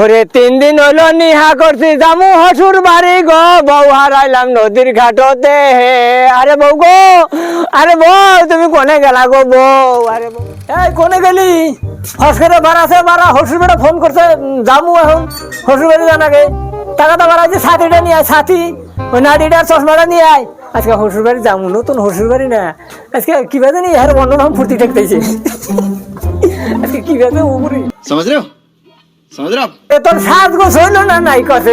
ওরে 3 দিন হলো নিহা করছি জামু হসুর বাড়ি গো, বউ হারাইলাম নদীর ঘাটতে। আরে বউ গো, আরে বউ তুমি কোনে গেলা গো বউ? আরে বউ এই কোনে গেলি? হসকেরে বাড়াছে বাড়া, হসুর বেড়া ফোন করছে জামু এখন হসুর বাড়ি জানাকে টাকাটা বাড়াইছে, ছাতিটা নিয়ে আয়, ছাতি ওই নাড়িটার চশমাটা নিয়ে আয়। আজকে হসুর বাড়ি যাবো, নতুন হসুর বাড়ি না আজকে কি বাজে নি আর অন্যরকম ফুর্তি ঠেকতেছে আজকে কি বাজে উপরে समझ रहे हो समझ रहे हो आप? তোর সাত গোছ হইলো না নাই করছে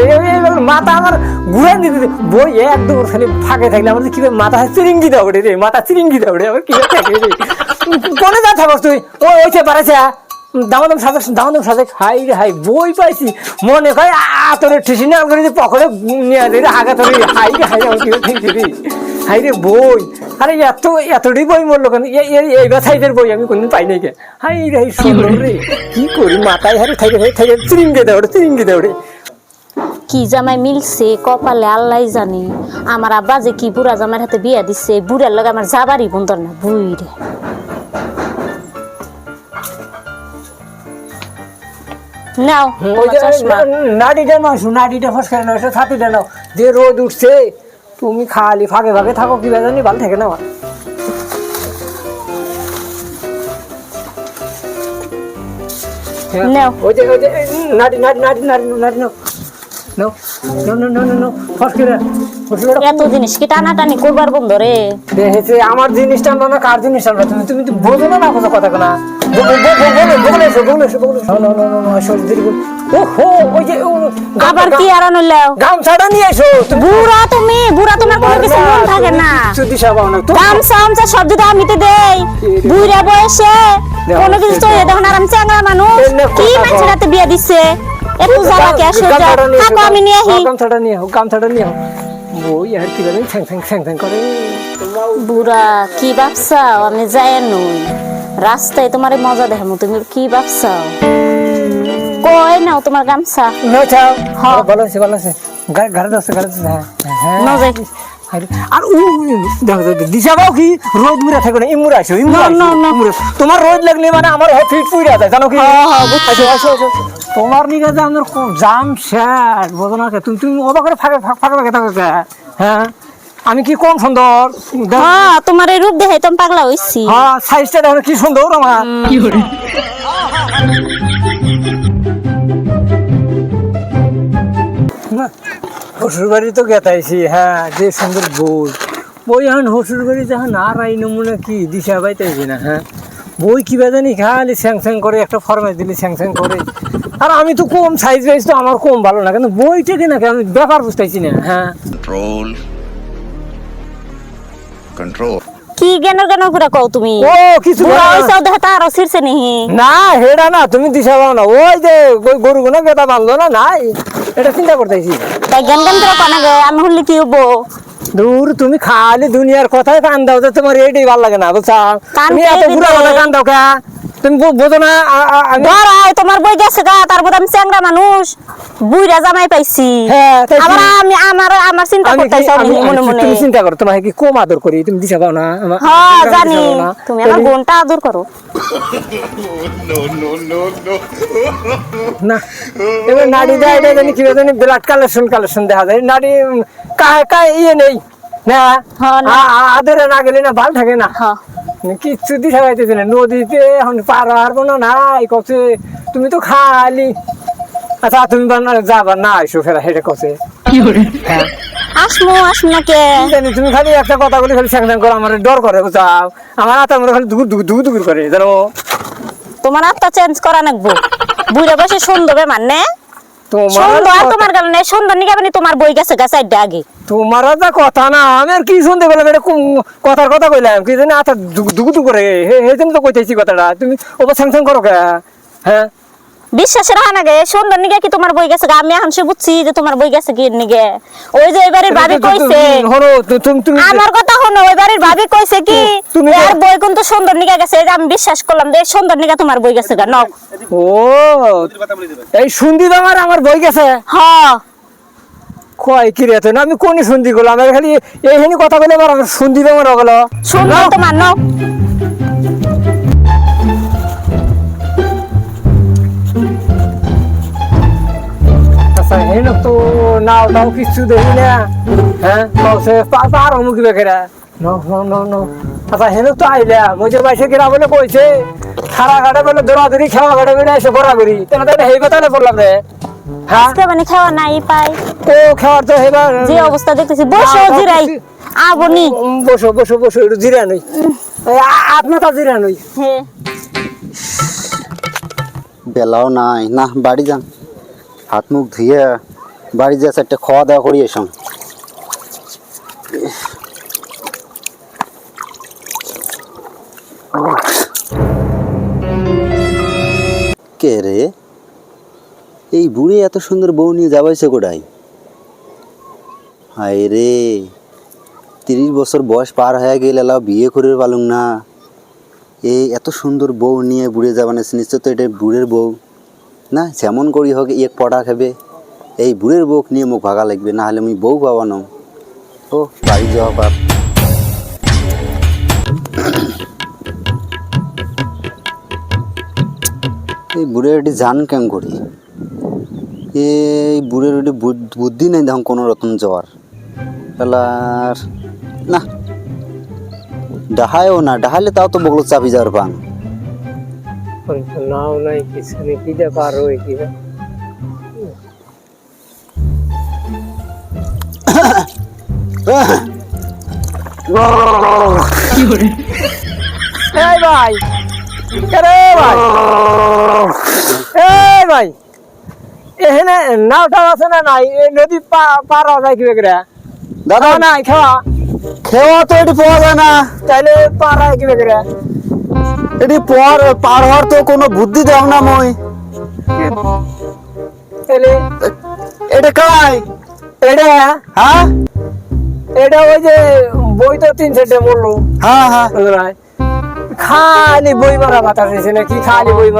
মাথা আমার ঘুরে দিতে বই একদম খালি ফাঁকে থাকলে আমার কি মাথা চিরিঙ্গি দেওয়া রে, মাথা চিরিঙ্গি দেওয়া আমার কি থাকে রে। কোনে যা থাকস তুই? ও ওইছে পারেছে দামাদম সাজে হাই রে হাই বই পাইছি মনে হয় তোর ঠিসিনা করে পকড়ে নিয়ে রে আগা তোর হাই রে হাই আমার কি ঠিক রে হাই রে বই। আরে এতটি বই মরলো কেন? এইবার সাইজের বই আমি কোনদিন পাই নাই কে। হাই রে হাই সুন্দর রে, কি করি মাথায় হারে থাকে চিরিঙ্গে দেওড়ে কি জামাই মিলছে কপালে আল্লাহ জানি। আমার আব্বা যে কি বুড়া জামাইয়ের হাতে বিয়া দিচ্ছে, বুড়ার লগে আমার যাবারই বন্ধর না বুইরে। নাও নাড়িটা ফসকায় না, ছাতিটা নাও। যে রোদ উঠছে তুমি খালি ফাঁকে ফাঁকে থাকো, কি জানি ভালো থাকে না আমার। নাও ওই যে নাড়ি এত জিনিস কি টানাটানি করবার বন্ধ রে। দেখেছে আমার জিনিসটা আমরা না, কার জিনিস আমরা? তুমি তো বোঝো না কথা কথা না। আবার কি আরানো লাও? গামছাটা নিয়ে এসো। বুড়া তোমার কোনো কিছু মন থাকে না। গামছা আমছা সব যদি আমি তো দেই, বুড়া বয়সে কোনো কিছু তো দেখুন আরাম চাঙ্গা মানুষ কি মানুষের হাতে বিয়া দিচ্ছে। একটু জ্বালা কে আসো থাকো আমি নিয়ে আহি। গামছাটা নিয়ে হোক বই আর কি জানি ছ্যাং করে। বুড়া কি ভাবছাও আমি যাই নই রাস্তায় তোমার মজা দেখামু, তুমি কি ভাবছাও? কই নাও তোমার গামছা ভালো আছে গাড়ি আছে হ্যাঁ না যাই। আর দেখো দিশাবাও কি রোদ মুড়া থাকে না, ইমুরা আসো তোমার রোদ লাগলে মানে আমার ফিট পুইরা যায় জানো কি। তোমার নিকে যে আমার জাম শেষ বোঝো না তুমি অবাক করে ফাঁকে থাকো। হ্যাঁ আমি কি কম সুন্দর? হ্যাঁ তোমার এই রূপ দেখে তুমি পাগলা হইছি। হ্যাঁ সাইজটা দেখো কি সুন্দর আমার। হসুর বাড়ি তো গেতাইছি, হ্যাঁ যে সুন্দর বই এখন হসুর বাড়ি যখন আর আই নমুনা কি দিশা পাইতেছি না। হ্যাঁ বই কি জানি খালি স্যাং করে একটা ফরমাইশ দিলি স্যাং করে। আর আমি তো কম সাইজ তো আমার কম ভালো না, কিন্তু বইটা কি না আমি ব্যাপার বুঝতেছি না। হ্যাঁ कंट्रोल কি জ্ঞান করে কও তুমি? ও কিছু ওইসাও দেখে তারও ছিড়ছে নিহি না হেডা না, তুমি দিশা পাও না। ওই যে গরু গুলো গেতা বাঁধলো না নাই, এটা চিন্তা করতেছি। তাই জ্ঞান করে পানা গে আমি হলে কি হবো? দূর তুমি খালি দুনিয়ার কথায় কান দাও, তোমার এটাই ভালো লাগে না বুঝছা? তুমি এত পুরো কথা কান দাও কা? তুমি বোঝো না তোমার বই গেছে গা, তারপর আমি চ্যাংরা মানুষ বুইরা জামাই পাইছি। আবার আমি আমার চিন্তা করতেছি মনে মনে। তুমি চিন্তা করো তোমাকে কি কম আদর করি, তুমি দিশা পাও না? হ্যাঁ জানি তুমি আমার বোনটা আদর করো না। এবার নাড়ি দেয় এটা জানি কি জানি ব্লাড কালেকশন দেখা যায়। নাড়ি ইয়ে নেই না, আদরে না গেলে না ভালো থাকে না। কিচ্ছু দিশা পাইতেছি না, নদীতে এখন পার হারবো না নাই কছে। তুমি তো খালি আচ্ছা তুমি যাবার না আইসো ফেরা হেঁটে কছে। আসমু না কে জানি তুমি খালি একটা কথা বলে খালি স্যাং করে আমার ডর করে বুঝাও। আমার আত্মা মনে খালি দুগুর করে জানো। তোমার আত্মা চেঞ্জ করা নাকবো। বুড়া বসে সুন্দর মানে তোমার গেল না সুন্দর নিকে মানে তোমার বই গেছে গা সাইডে আগে। তোমার যা কথা না আমি আর কি শুনতে পেলাম, এটা কথার কথা কইলাম কি জানি আত্মা দুগু করে হে জন্য তো কইতেছি কথাটা। তুমি ওপর স্যাং করো কে? হ্যাঁ বিশ্বাসের হানা গে সুন্দর নিগে কি তোমার বই গেছে গা? আমি এখন সে বুঝছি যে তোমার বই গেছে কি নিগে। ওই যে এবারের ভাবি কইছে আমার কথা হনো, ওই বাড়ির ভাবি কইছে কি আর বই কিন্তু সুন্দর নিগে গেছে। এই যে আমি বিশ্বাস করলাম যে সুন্দর নিগে তোমার বই গেছে গা। নাও ও এই শুনদি তোমার আমার বই গেছে। হ্যাঁ কয় কি রে না আমি কোন শুনদি গেল আমার খালি এইখানে কথা বলে আমার শুনদি তোমার গেল সুন্দর তোমার। নাও হেন তো নাও নাও কিছু দেখি না হ্যাঁ কসে পার মুখি বেকেরা নো নো নো নো আচ্ছা হেন তো আইলা মজে বাইসে কিনা বলে কইছে খারা ঘাটে বলে দৌড়াদৌড়ি খাওয়া ঘাটে বলে এসে ঘোরাঘুরি তেনা তো হেই কথা বললাম রে হ্যাঁ আজকে মানে খাওয়া নাই পাই তো খাওয়ার তো হেবার যে অবস্থা দেখতেছি বসো জিরাই আবনি বসো বসো বসো একটু জিরা নই আপনার তা জিরা নই হ্যাঁ বেলাও নাই না বাড়ি যান হাত মুখ ধুয়ে বাড়ি যা একটা খাওয়া দাওয়া করি এসম কে রে এই বুড়ি এত সুন্দর বউ নিয়ে যাবাইছে কোটাই হায় রে 30 বছর বয়স পার হয়ে গেলে এলাও বিয়ে করে পালুম না এই এত সুন্দর বউ নিয়ে বুড়ে যাবানে নিশ্চয় তো এটা বুড়ের বউ না যেমন করি হোক এক পড়া খাবে এই বুড়ের বউ নিয়ে মুখ ভাগা লাগবে না হলে আমি বউ পাবানো ও বাড়ি যাওয়া পাপ এই বুড়ের এটি জান কেন করি এই বুড়ের ওটি বুদ্ধি নেই দেখুন কোনো রকম যাওয়ার তাহলে না ডাহায়ও না ডাহালে তাও তো বগলো চাপি যাওয়ার পান নাও নাই কিছু নেই কি দে পার হয়ে কি এই ভাই আরে ভাই এই ভাই এখানে নাওটা আছে না নাই নদী পার হওয়া যায় কি বেগরা দাদা নাই খাওয়া খেওয়া তো এটি পাওয়া যায় না তাইলে পার হয় কি বেগরা এটি পার হওয়ার তো কোনো বুদ্ধি দেও না মই তাইলে এটা কাই এটা হ্যাঁ এটা ওই যে বই তো 3 সেটে মরলো হ্যাঁ হ্যাঁ খালি বই মারা বাতাস হয়েছে নাকি খালি বই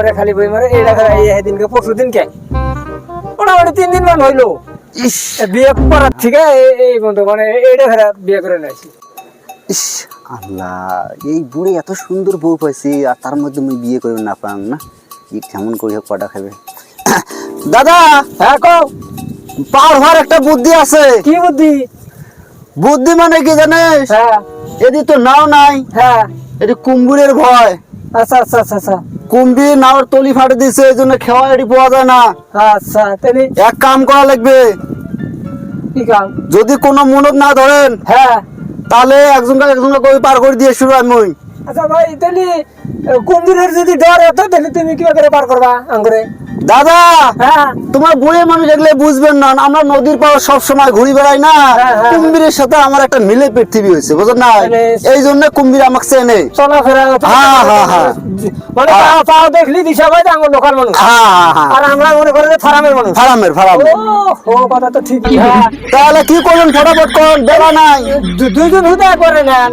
মারে এটা এই দিনকে পরশু দিনকে মোটামুটি 3 দিন মান হইলো ইস বিয়ে করার থেকে এই বন্ধু মানে এটা ফেরা বিয়ে করে নিয়েছি ইস আল্লাহ এই বুড়ি এত সুন্দর বউ পাইছি আর তার মধ্যে আমি বিয়ে করে না পাং না কেমন করি হোক পটা খাবে দাদা হ্যাঁ কও পার হওয়ার একটা বুদ্ধি আছে কি বুদ্ধি বুদ্ধি মানে কি জানিস হ্যাঁ এদি তো নাও নাই হ্যাঁ এটি কুম্ভীরের ভয় আচ্ছা আচ্ছা আচ্ছা আচ্ছা কুম্ভীর নাওর তলি ফাটে দিছে এই জন্য খেওয়া এটি পাওয়া যায় না আচ্ছা তাহলে এক কাম করা লাগবে কি কাম যদি কোনো মনত না ধরেন হ্যাঁ তাহলে একজনকে কই পার করে দিয়ে শুরু আমি আচ্ছা ভাই তাহলে কুম্ভীরের যদি ডর এত তাহলে তুমি কি করে পার করবা আঙ্গুরে দাদা হ্যাঁ তোমার বুড়ে মানুষ দেখলে বুঝবেন না আমরা নদীর পাড় সব সময় ঘুরি বেড়াই না হ্যাঁ, হ্যাঁ। কুম্ভীরের সাথে আমার একটা মিলে পৃথিবী হয়েছে বুঝলেন না মানে এই জন্য কুম্ভীর আমাকে চেনে চলাফেরা হ্যাঁ, হ্যাঁ, হ্যাঁ। মানে পাও দেখলি দিশা পাই আঙ্গুর লোকাল মানুষ আর আমরা মনে করি যে ফারামের মানুষ ফারামের ও কথা তো ঠিকই হ্যাঁ তাহলে কি করুন ফটাফট করুন বেলা নাই দুইজন হুদা করে নেন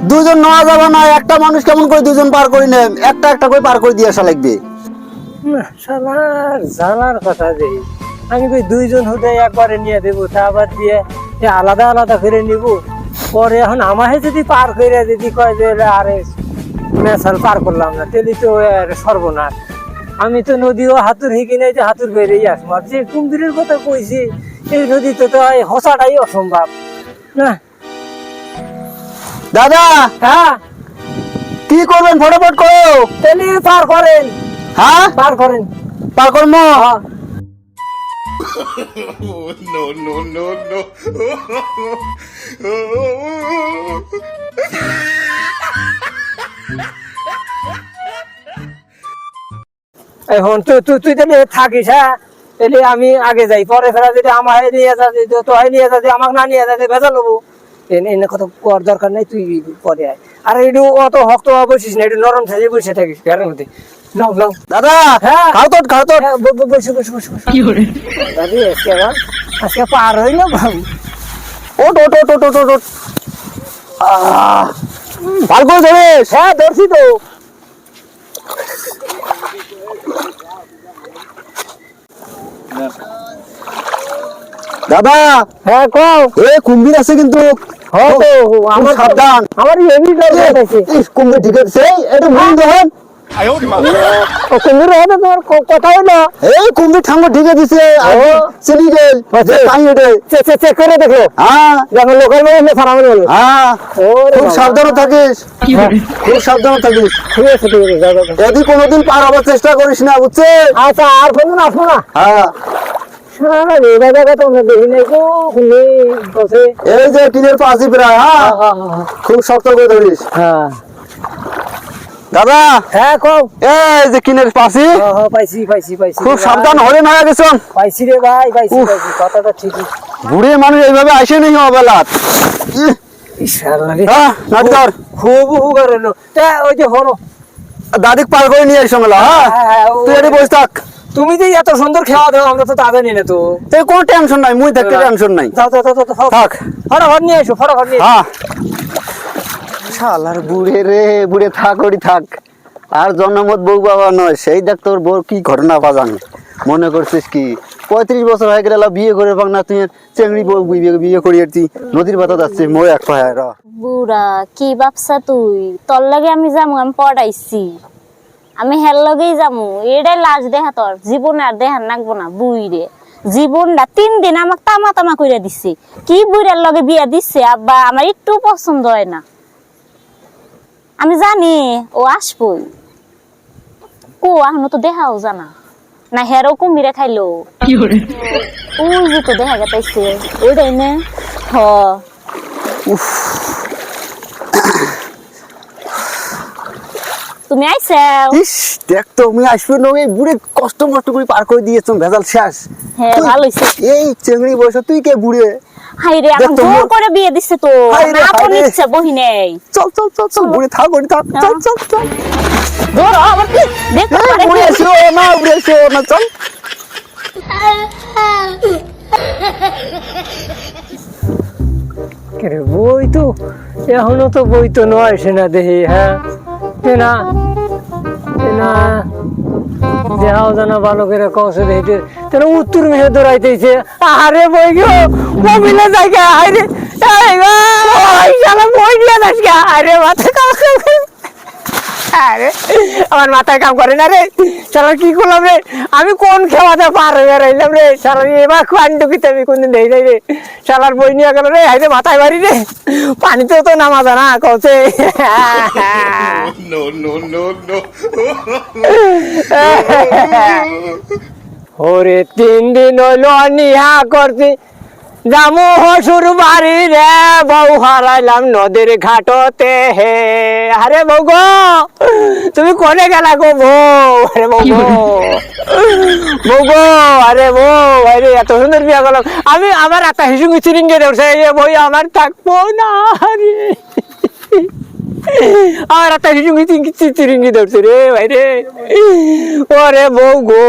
দুজন নেওয়া যাবে না একটা মানুষ কেমন করে দুজন পার করে নেন একটা করে পার করে দিয়ে আসা লাগবে শালার জানার কথা যে আমি কই দুইজন হুদে একবারে নিয়ে দেবো তা আবার দিয়ে আলাদা আলাদা করে নিব পরে এখন আমাকে যদি পার করে যদি কয় যে আরে মেশাল পার করলাম না তাহলে তো সর্বনাশ আমি তো নদীও হাতুর হিকি নাই যে হাতুর বেরিয়ে আসবো আর যে কুম্ভীরের কথা কইছি এই নদীতে তো হসাটাই অসম্ভব না দাদা হ্যাঁ কি করবেন ফটাফট করো তাহলে পার করেন হ্যাঁ পার করেন পার করবো হ্যাঁ no, no, no, no. এখন তুই তাহলে থাকিস হ্যাঁ তাহলে আমি আগে যাই পরে ফেরা যদি আমার নিয়ে যাচ্ছে তো নিয়ে যাচ্ছে আমাকে না নিয়ে যাচ্ছে ভেজা নেবো এনে কত কর দরকার নাই তুই পরে আয় আর একটু অত হক্ত বসিস না একটু নরম সাজে বসে থাকিস ঘরের মধ্যে নাও নাও দাদা হ্যাঁ খাও তো বসে বসে বসে কি করে দাদি আজকে পার হইলো বাবু ওট ওট ওট ওট ওট ওট পার করে ধরিস হ্যাঁ ধরছি তো দাদা হ্যাঁ কও এ কুম্ভীর আছে কিন্তু আমার সাবধান আমার এমনি কুম্ভীর ঠিক আছে এটা ভুল দেখেন ও কুমির হবে তোমার কথা হলো এই কুম্ভীর ঠাঙ্গ ঢেকে দিছে চলি গেল তাই ওটা চেক করে দেখো হ্যাঁ যেমন লোকের মধ্যে ফারামে বলো হ্যাঁ খুব সাবধানে থাকিস খুব সাবধানে থাকিস ঠিক আছে ঠিক আছে যাও, যাও, যাও। যদি কোনোদিন পার হবার চেষ্টা করিস না বুঝছে আচ্ছা আর কোনো আসবো না হ্যাঁ সারা রেবা জায়গা তো আমরা দেখি নাই গো খুলে বসে এই যে টিনের পাশে প্রায় হ্যাঁ খুব শক্ত করে ধরিস হ্যাঁ দাদা হ্যাঁ কও এই যে কিনের পাশে পাইছি পাইছি পাইছি খুব সাবধান হরে না গেছ পাইছি রে ভাই পাইছি পাইছি কথাটা ঠিকই বুড়ে মানুষ এইভাবে আসে নেই অবেলাত নাটি ধর খুব উপকার হলো তা ওই যে হলো দাদিক পার করে নিয়ে এসো মেলা হ্যাঁ তুই এটি বসে থাক তুমি যে এত সুন্দর খাওয়া দাও আমরা তো তা জানি না তো তুই কোনো টেনশন নাই মুই থাকতে টেনশন নাই যাও যাও যাও যাও থাক ফটাফট নিয়ে এসো ফটাফট নিয়ে হ্যাঁ শালার বুড়ে রে বুড়ে থাক ওরি থাক আর জন্মত বউ বাবা নয় সেই দেখ তোর বউ কি ঘটনা বাজান মনে করছিস কি 35 বছর হয়ে গেল বিয়ে করে পাক না তুই চেংড়ি বউ বিয়ে করি আর তুই নদীর পাতা যাচ্ছিস মই এক পায় র বুড়া কি ভাবছা তুই তোর লগে আমি যামু আমি পড়াইছি আমি হের লগেই যামু এটাই লাশ দেখা তোর জীবন আর দেখার নাকবো না বুইরে জীবনটা 3 দিন আমাকে তামা তামা করে দিছে কি বুইরার লগে বিয়া দিচ্ছে আব্বা আমার একটু পছন্দ হয় না আমি জানি ও আসবই কো এখনো তো দেখাও জানা না হেরও কুমিরে খাইলো ওই যে তো দেখা গেছে ওইটাই না হ তুমি আইসাও ইস দেখ তো আমি আসবে না এই বুড়ে কষ্ট করে পার করে দিয়েছ ভেজাল শেষ হ্যাঁ ভালো হইছে এই চেংড়ি বয়স তুই কে বুড়ে হাইরে দেখ আমি তো, জোর করে বিয়ে দিছে তো হাইরে, না কোন হাইরে। ইচ্ছা বহি নেই চল চল চল চল বুড়ে থাক ওরি থাক চল চল চল জোর আমার কি দেখো এই, পারে বুড়ে এসো না বুড়ে এসো না চল রে বই তো এখনো তো বই তো নয় সেনা দেহি হ্যাঁ না না দেহাও জানা ভালো করে কৌশল হেঁটে তেন উত্তর মেহে দৌড়াইতেছে আরে বই গো মোবিলে জায়গা আরে বই দিয়ে যাস গা আরে মাথা কাম আরে আমার মাথায় কাম করে না রে সারা কি করলাম রে আমি কোন খেওয়াতে পার হয়ে রইলাম রে সারা এবার কান্ডুকিতে আমি কোনদিন দেখি নাই রে সালার বই নিয়ে গেল রে হাইরে মাথায় বাড়ি রে পানিতেও তো নামা জানা কৌছে No, no, no, no. ওরে 3 দিন হইলো নিহা করছি জামু হসুর বাড়ি রে বউ হারাইলাম নদীর ঘাটতে হে আরে বউ গো তুমি কোনে গেলা গো বউ আরে বউ গো বউ গো আরে বউ আরে এত সুন্দর বিয়া গেল আমি আমার একটা হিসুঙ্গি চিরিঙ্গে দেবছে বই আমার থাকবো না রে আমার একটা হিসুঙ্গি চিরিঙ্গি দেবছে রে ভাই রে ওরে বউ গো